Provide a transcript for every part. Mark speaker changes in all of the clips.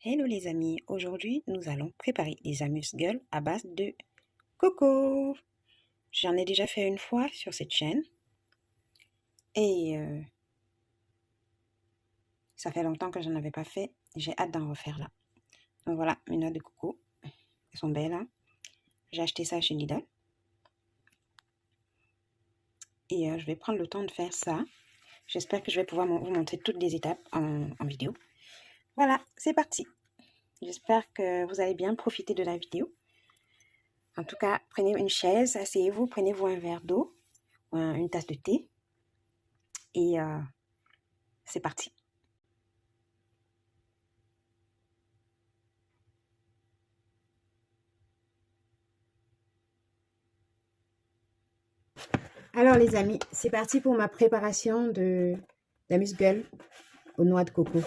Speaker 1: Hello les amis, aujourd'hui nous allons préparer des amuse-gueules à base de coco. J'en ai déjà fait une fois sur cette chaîne et ça fait longtemps que j'en avais pas fait. J'ai hâte d'en refaire là. Donc voilà mes noix de coco, elles sont belles hein. J'ai acheté ça chez Lidl et je vais prendre le temps de faire ça. J'espère que je vais pouvoir vous montrer toutes les étapes en vidéo. Voilà, c'est parti. J'espère que vous allez bien profiter de la vidéo. En tout cas, prenez une chaise, asseyez-vous, prenez-vous un verre d'eau, une tasse de thé et c'est parti. Alors les amis, c'est parti pour ma préparation d'amuse-gueule aux noix de coco.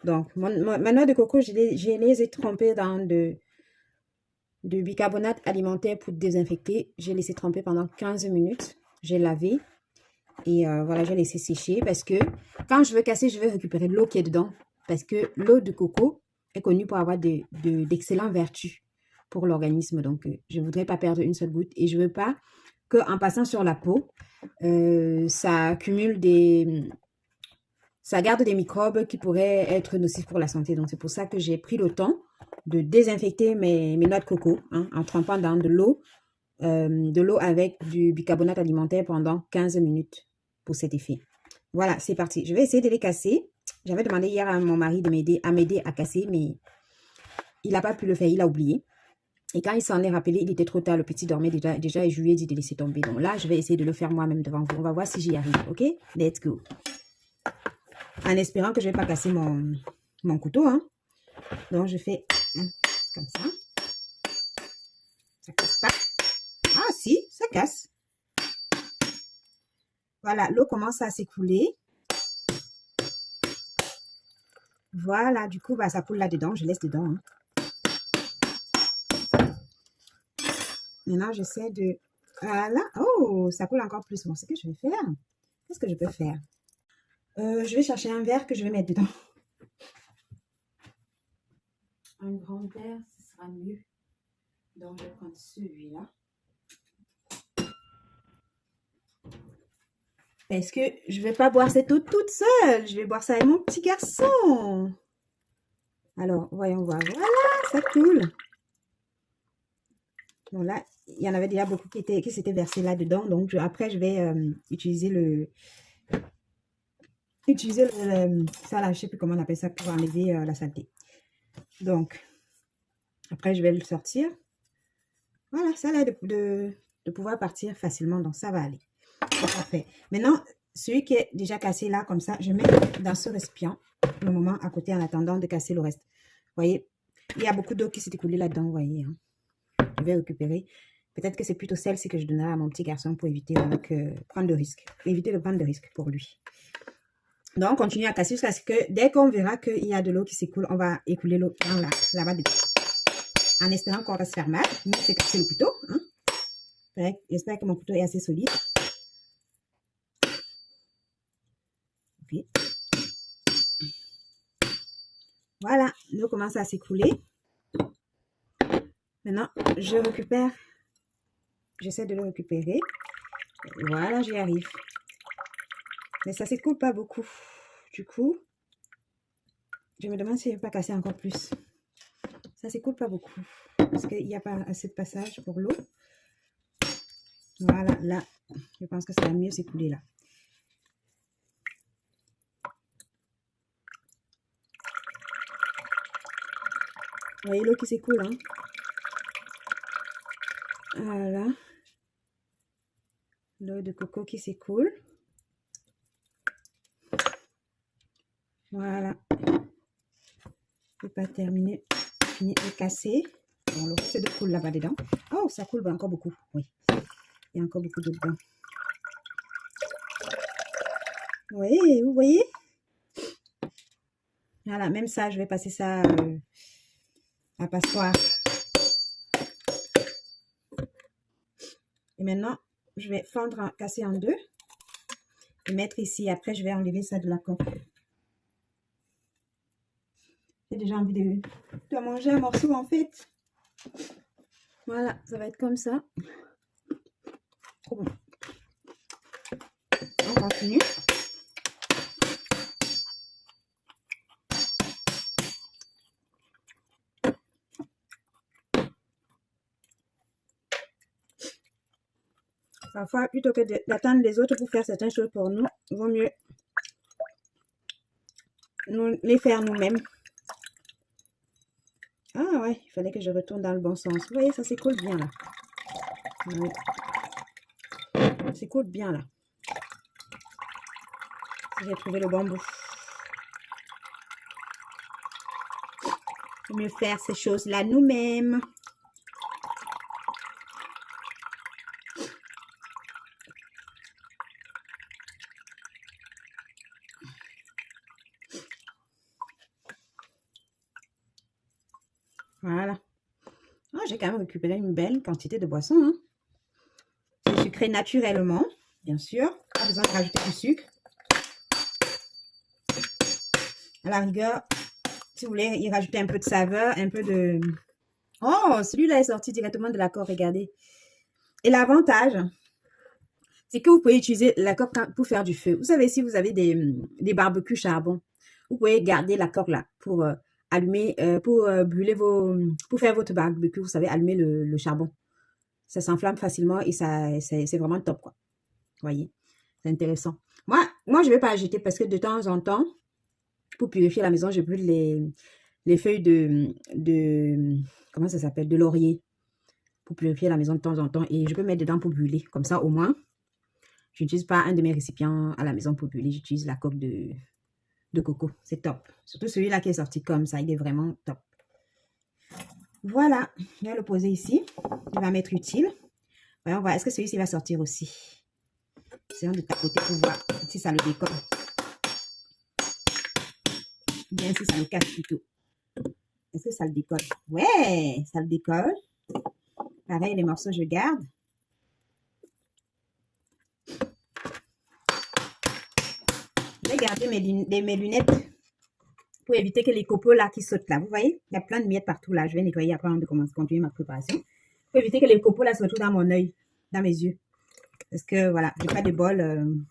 Speaker 1: Donc, ma noix de coco, je les ai trempées dans de bicarbonate alimentaire pour désinfecter. J'ai laissé tremper pendant 15 minutes. J'ai lavé et voilà, j'ai laissé sécher parce que quand je veux casser, je vais récupérer l'eau qui est dedans. Parce que l'eau de coco est connue pour avoir d'excellentes vertus pour l'organisme. Donc, je ne voudrais pas perdre une seule goutte et je ne veux pas qu'en passant sur la peau, ça accumule ça garde des microbes qui pourraient être nocifs pour la santé. Donc, c'est pour ça que j'ai pris le temps de désinfecter mes noix de coco hein, en trempant dans de l'eau avec du bicarbonate alimentaire pendant 15 minutes pour cet effet. Voilà, c'est parti. Je vais essayer de les casser. J'avais demandé hier à mon mari de m'aider à casser, mais il n'a pas pu le faire, il a oublié. Et quand il s'en est rappelé, il était trop tard, le petit dormait déjà et je lui ai dit de laisser tomber. Donc là, je vais essayer de le faire moi-même devant vous. On va voir si j'y arrive, ok? Let's go. En espérant que je ne vais pas casser mon couteau, hein. Donc, je fais comme ça. Ça casse pas. Ah si, ça casse. Voilà, l'eau commence à s'écouler. Voilà, du coup, bah, ça coule là-dedans. Je laisse dedans, hein. Maintenant, j'essaie de... Voilà. Oh, ça coule encore plus. Bon, ce que je vais faire. Qu'est-ce que je peux faire? Je vais chercher un verre que je vais mettre dedans. Un grand verre, ce sera mieux. Donc, je vais prendre celui-là. Parce que je ne vais pas boire cette eau toute seule. Je vais boire ça avec mon petit garçon. Alors, voyons voir. Voilà, ça coule. Bon, là, il y en avait déjà beaucoup qui s'étaient versés là-dedans. Donc, après, je vais utiliser ça là, je ne sais plus comment on appelle ça pour enlever la saleté. Donc, après, je vais le sortir. Voilà, ça a l'air de pouvoir partir facilement. Donc, ça va aller. C'est parfait. Maintenant, celui qui est déjà cassé là, comme ça, je mets dans ce récipient le moment à côté en attendant de casser le reste. Vous voyez, il y a beaucoup d'eau qui s'est écoulée là-dedans, vous voyez. Hein. Je vais récupérer. Peut-être que c'est plutôt celle-ci que je donnerai à mon petit garçon pour éviter prendre de risques. Éviter de prendre de risques pour lui. Donc, on continue à casser jusqu'à ce que dès qu'on verra qu'il y a de l'eau qui s'écoule, on va écouler l'eau là-bas dedans. En espérant qu'on va se faire mal. Nous, c'est casser le couteau. Hein. J'espère que mon couteau est assez solide. Okay. Voilà, l'eau commence à s'écouler. Maintenant, je récupère. J'essaie de le récupérer. Voilà, j'y arrive. Mais ça ne s'écoule pas beaucoup. Du coup, je me demande si je ne vais pas casser encore plus. Ça ne s'écoule pas beaucoup. Parce qu'il n'y a pas assez de passage pour l'eau. Voilà, là, je pense que ça va mieux s'écouler là. Vous voyez l'eau qui s'écoule, hein? Voilà. L'eau de coco qui s'écoule. Voilà. Je n'ai pas terminé. Fini de casser. Bon, le reste de coule là-bas dedans. Oh, ça coule encore beaucoup. Oui. Il y a encore beaucoup d'eau dedans. Oui, vous voyez? Voilà, même ça, je vais passer ça à passoire. Et maintenant, je vais fendre, casser en deux et mettre ici. Après, je vais enlever ça de la coque. J'ai déjà envie de manger un morceau en fait. Voilà, ça va être comme ça. Trop bon. On continue. Parfois, plutôt que d'attendre les autres pour faire certaines choses pour nous, il vaut mieux nous les faire nous-mêmes. Ah ouais, il fallait que je retourne dans le bon sens. Vous voyez, ça s'écoule bien là. Oui. Ça s'écoule bien là. J'ai trouvé le bon bout. Il faut mieux faire ces choses-là nous-mêmes. Voilà. Oh, j'ai quand même récupéré une belle quantité de boisson. Hein. C'est sucré naturellement, bien sûr. Pas besoin de rajouter du sucre. À la rigueur, si vous voulez y rajouter un peu de saveur, un peu de... Oh, celui-là est sorti directement de la coque, regardez. Et l'avantage, c'est que vous pouvez utiliser la coque pour faire du feu. Vous savez, si vous avez des barbecues charbon, vous pouvez garder la coque là pour allumer, pour brûler pour faire votre barbecue, vous savez, allumer le charbon. Ça s'enflamme facilement et c'est vraiment top, quoi. Vous voyez, c'est intéressant. Moi, je ne vais pas ajouter parce que de temps en temps, pour purifier la maison, je brûle les feuilles de comment ça s'appelle, de laurier pour purifier la maison de temps en temps et je peux mettre dedans pour brûler. Comme ça, au moins, je n'utilise pas un de mes récipients à la maison pour brûler. J'utilise la coque de coco. C'est top. Surtout celui-là qui est sorti comme ça, il est vraiment top. Voilà, je vais le poser ici. Il va m'être utile. Voyons voir, est-ce que celui-ci va sortir aussi? Essayons de tapoter pour voir si ça le décolle. Bien, si ça le casse plutôt. Est-ce que ça le décolle? Ouais, ça le décolle. Pareil, les morceaux, je garde. Je vais garder mes lunettes pour éviter que les copeaux là qui sautent là. Vous voyez, il y a plein de miettes partout là. Je vais nettoyer après avant de continuer ma préparation. Pour éviter que les copeaux là se retrouvent dans mon œil, dans mes yeux. Parce que voilà, j'ai pas de bol.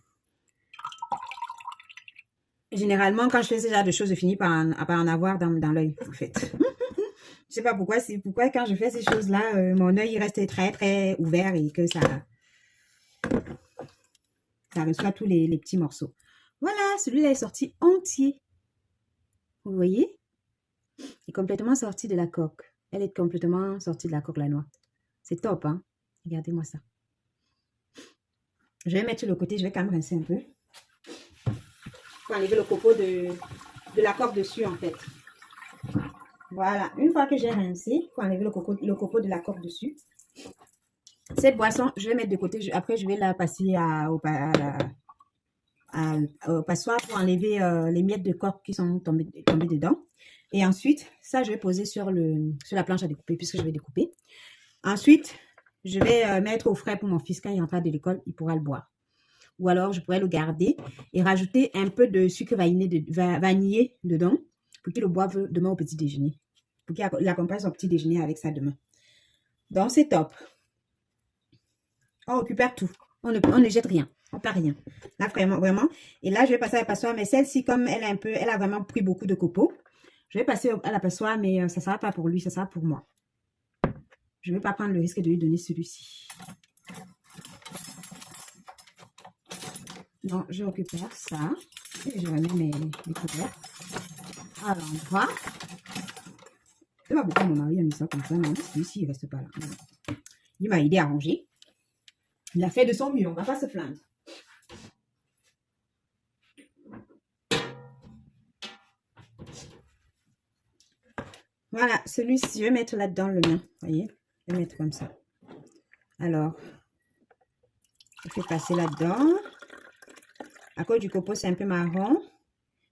Speaker 1: Généralement, quand je fais ce genre de choses, je finis par en avoir dans l'œil, en fait. Je sais pas pourquoi, c'est pourquoi quand je fais ces choses-là, mon œil reste très très ouvert et que ça reçoit tous les petits morceaux. Voilà, celui-là est sorti entier. Vous voyez? Il est complètement sorti de la coque. Elle est complètement sortie de la coque, la noix. C'est top, hein? Regardez-moi ça. Je vais mettre sur le côté, je vais quand même rincer un peu. Pour enlever le copeau de la coque dessus, en fait. Voilà, une fois que j'ai rincé, pour enlever le copeau de la coque dessus. Cette boisson, je vais mettre de côté. Après, je vais la passer au passoire pour enlever les miettes de coque qui sont tombées dedans. Et ensuite, ça, je vais poser sur la planche à découper puisque je vais découper. Ensuite, je vais mettre au frais pour mon fils quand il rentrera de l'école, il pourra le boire. Ou alors, je pourrais le garder et rajouter un peu de sucre vanillé dedans pour qu'il le boive demain au petit déjeuner. Pour qu'il accompagne son petit déjeuner avec ça demain. Donc, c'est top. On récupère tout. On ne jette rien. On ne perd rien. Là, vraiment. Et là, je vais passer à la passoire. Mais celle-ci, comme elle a vraiment pris beaucoup de copeaux, je vais passer à la passoire, mais ça ne sera pas pour lui, ça sera pour moi. Je ne vais pas prendre le risque de lui donner celui-ci. Donc, je récupère ça. Et je remets mes couverts à l'endroit. Je ne sais pas pourquoi mon mari a mis ça comme ça, mais celui-ci, il ne reste pas là. Il m'a aidé à ranger. Il a fait de son mieux, on ne va pas se plaindre. Voilà, celui-ci, je vais mettre là-dedans le mien. Vous voyez, je vais mettre comme ça. Alors, je fais passer là-dedans. À cause du copeau, c'est un peu marron.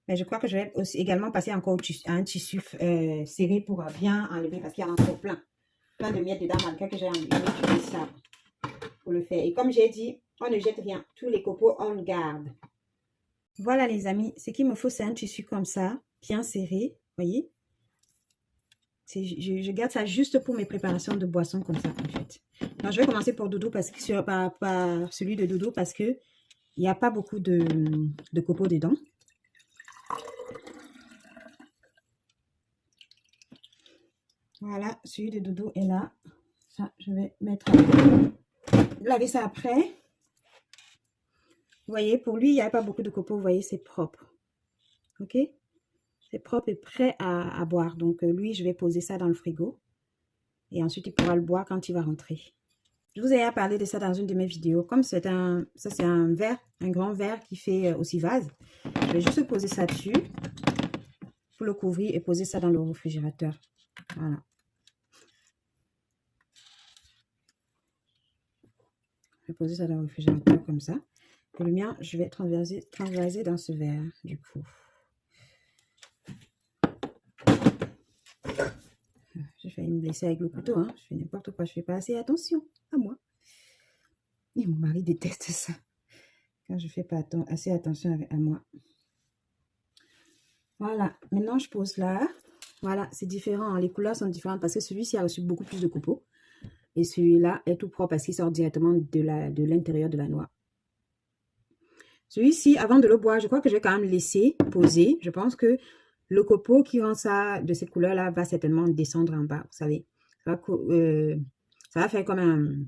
Speaker 1: Mais je crois que je vais aussi également passer encore un tissu serré pour bien enlever parce qu'il y en a encore plein. Plein de miettes dedans, malgré que j'ai enlevé ça pour le faire. Et comme j'ai dit, on ne jette rien. Tous les copeaux, on le garde. Voilà les amis, ce qu'il me faut, c'est un tissu comme ça, bien serré. Voyez? Je garde ça juste pour mes préparations de boissons comme ça, en fait. Donc, je vais commencer pour Doudou parce que par celui de Doudou parce que il n'y a pas beaucoup de copeaux dedans. Voilà, celui de Doudou est là. Ça, je vais laver ça après. Vous voyez, pour lui, il n'y a pas beaucoup de copeaux. Vous voyez, c'est propre. OK? C'est propre et prêt à boire. Donc, lui, je vais poser ça dans le frigo. Et ensuite, il pourra le boire quand il va rentrer. Je vous ai parlé de ça dans une de mes vidéos. Comme c'est un verre, un grand verre qui fait aussi vase. Je vais juste poser ça dessus pour le couvrir et poser ça dans le réfrigérateur. Voilà. Je vais poser ça dans le réfrigérateur comme ça. Et le mien, je vais transvaser dans ce verre, du coup. J'ai failli me blesser avec le couteau, hein. Je fais n'importe quoi, je fais pas assez attention à moi. Et mon mari déteste ça. Quand je fais pas assez attention à moi. Voilà, maintenant je pose là. Voilà, c'est différent, hein. Les couleurs sont différentes parce que celui-ci a reçu beaucoup plus de copeaux. Et celui-là est tout propre parce qu'il sort directement de l'intérieur de la noix. Celui-ci, avant de le boire, je crois que je vais quand même laisser poser. Je pense que le copeau qui rend ça de cette couleur-là va certainement descendre en bas, vous savez. Ça va faire comme un...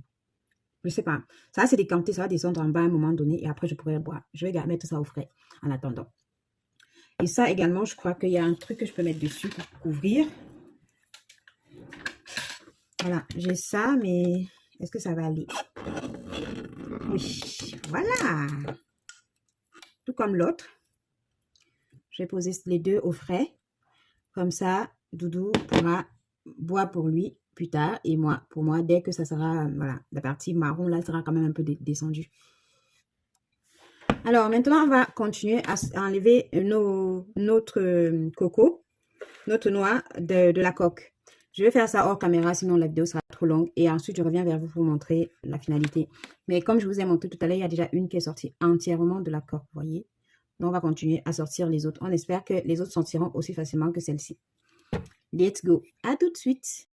Speaker 1: Je sais pas. Ça va se décanter, ça va descendre en bas à un moment donné et après je pourrai le boire. Je vais mettre ça au frais en attendant. Et ça également, je crois qu'il y a un truc que je peux mettre dessus pour couvrir. Voilà, j'ai ça, mais est-ce que ça va aller? Oui, voilà. Tout comme l'autre. Je vais poser les deux au frais. Comme ça, Doudou pourra boire pour lui plus tard. Et moi, pour moi, dès que ça sera, voilà, la partie marron, là, sera quand même un peu descendue. Alors, maintenant, on va continuer à enlever notre coco, notre noix de la coque. Je vais faire ça hors caméra, sinon la vidéo sera trop longue. Et ensuite, je reviens vers vous pour vous montrer la finalité. Mais comme je vous ai montré tout à l'heure, il y a déjà une qui est sortie entièrement de la coque, vous voyez. Donc, on va continuer à sortir les autres. On espère que les autres sortiront aussi facilement que celle-ci. Let's go. À tout de suite.